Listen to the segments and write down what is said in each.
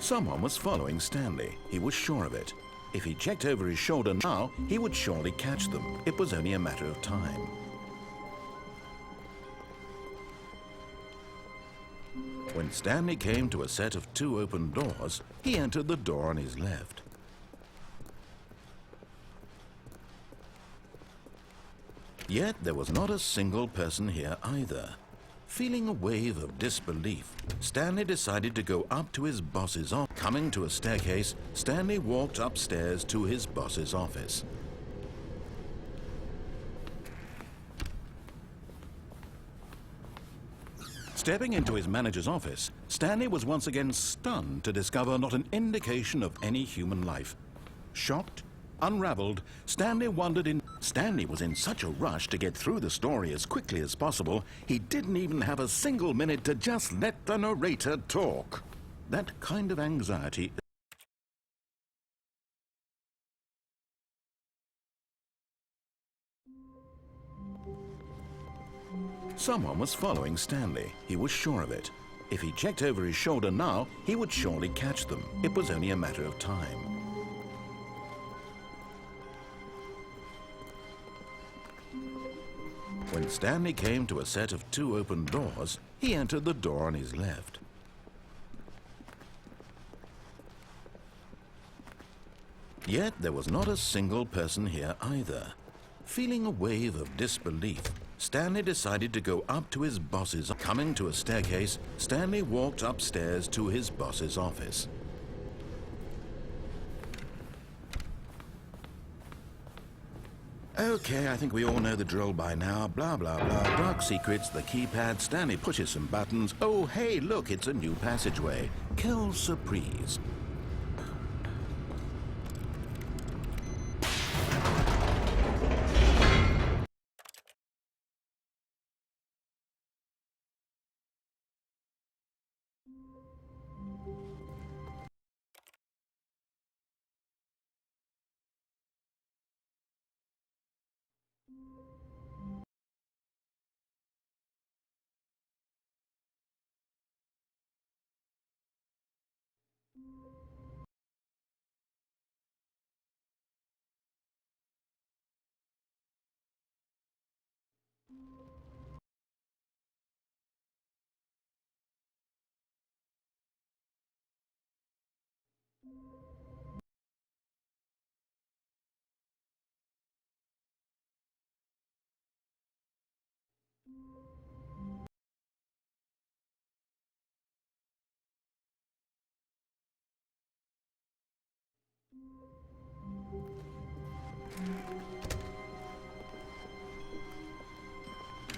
Someone was following Stanley. He was sure of it. If he checked over his shoulder now, he would surely catch them. It was only a matter of time. When Stanley came to a set of 2 open doors, he entered the door on his left. Yet there was not a single person here either. Feeling a wave of disbelief, Stanley decided to go up to his boss's office. Coming to a staircase, Stanley walked upstairs to his boss's office. Stepping into his manager's office, Stanley was once again stunned to discover not an indication of any human life. Shocked, unraveled, Stanley was in such a rush to get through the story as quickly as possible, he didn't even have a single minute to just let the narrator talk. That kind of anxiety. Someone was following Stanley. He was sure of it. If he checked over his shoulder now, he would surely catch them. It was only a matter of time. When Stanley came to a set of 2 open doors, he entered the door on his left. Yet there was not a single person here either. Feeling a wave of disbelief, Stanley decided to go up to his boss's. Coming to a staircase, Stanley walked upstairs to his boss's office. Okay, I think we all know the drill by now. Blah, blah, blah. Dark secrets, the keypad. Stanley pushes some buttons. Oh, hey, look, it's a new passageway. Quelle surprise.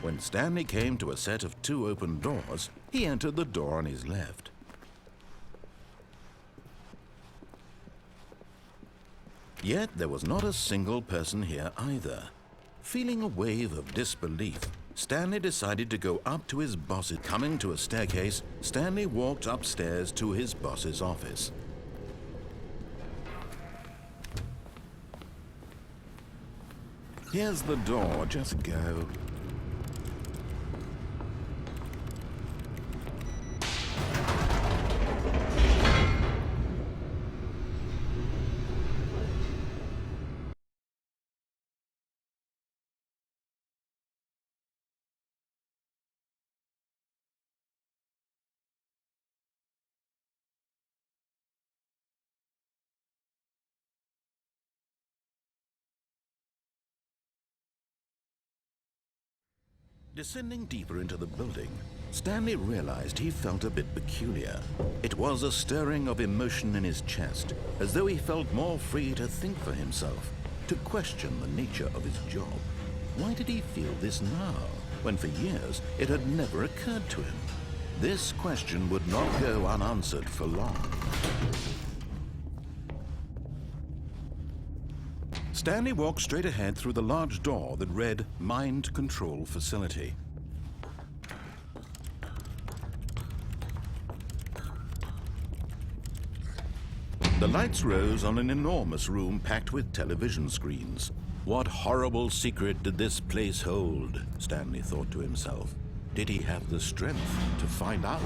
When Stanley came to a set of 2 open doors, he entered the door on his left. Yet there was not a single person here either. Feeling a wave of disbelief, Stanley decided to go up to his boss's. Coming to a staircase, Stanley walked upstairs to his boss's office. Here's the door, just go. Descending deeper into the building, Stanley realized he felt a bit peculiar. It was a stirring of emotion in his chest, as though he felt more free to think for himself, to question the nature of his job. Why did he feel this now, when for years it had never occurred to him? This question would not go unanswered for long. Stanley walked straight ahead through the large door that read Mind Control Facility. The lights rose on an enormous room packed with television screens. What horrible secret did this place hold? Stanley thought to himself. Did he have the strength to find out?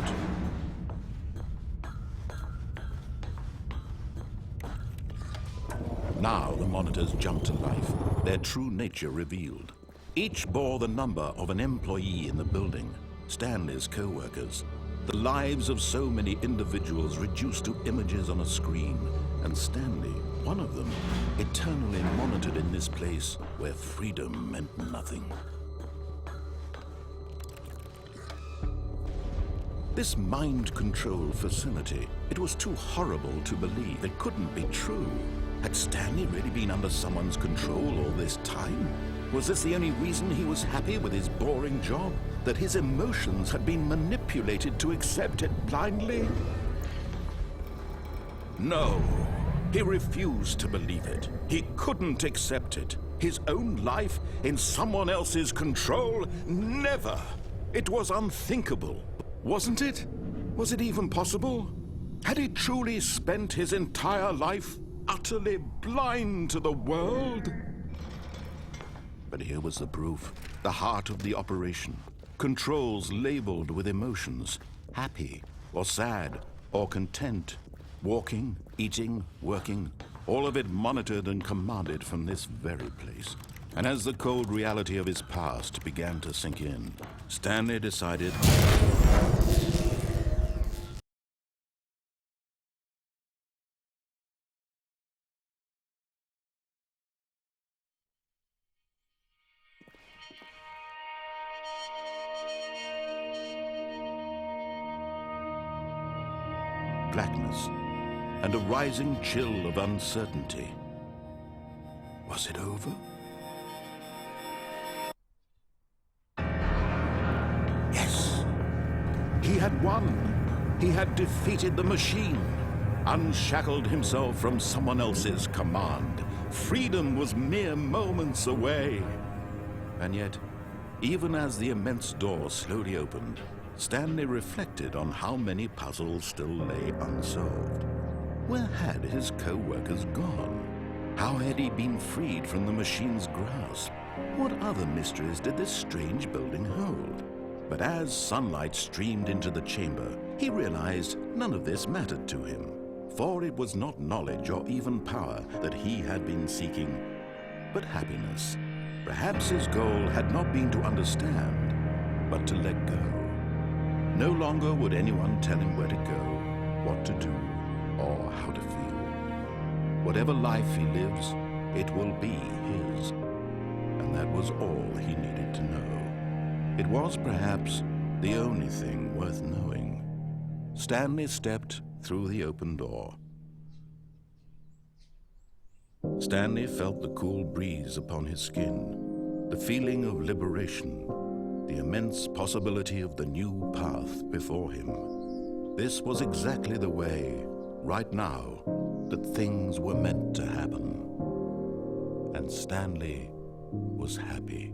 Now the monitors jumped to life, their true nature revealed. Each bore the number of an employee in the building, Stanley's co-workers. The lives of so many individuals reduced to images on a screen, and Stanley, one of them, eternally monitored in this place where freedom meant nothing. This mind control facility, it was too horrible to believe. It couldn't be true. Had Stanley really been under someone's control all this time? Was this the only reason he was happy with his boring job? That his emotions had been manipulated to accept it blindly? No, he refused to believe it. He couldn't accept it. His own life in someone else's control? Never! It was unthinkable. Wasn't it? Was it even possible? Had he truly spent his entire life utterly blind to the world? But here was the proof. The heart of the operation. Controls labeled with emotions. Happy, or sad, or content. Walking, eating, working. All of it monitored and commanded from this very place. And as the cold reality of his past began to sink in, Stanley decided... blackness and a rising chill of uncertainty. Was it over? Yes! He had won! He had defeated the machine, unshackled himself from someone else's command. Freedom was mere moments away. And yet, even as the immense door slowly opened, Stanley reflected on how many puzzles still lay unsolved. Where had his co-workers gone? How had he been freed from the machine's grasp? What other mysteries did this strange building hold? But as sunlight streamed into the chamber, he realized none of this mattered to him, for it was not knowledge or even power that he had been seeking, but happiness. Perhaps his goal had not been to understand, but to let go. No longer would anyone tell him where to go, what to do, or how to feel. Whatever life he lives, it will be his. And that was all he needed to know. It was perhaps the only thing worth knowing. Stanley stepped through the open door. Stanley felt the cool breeze upon his skin, the feeling of liberation, the immense possibility of the new path before him. This was exactly the way, right now, that things were meant to happen. And Stanley was happy.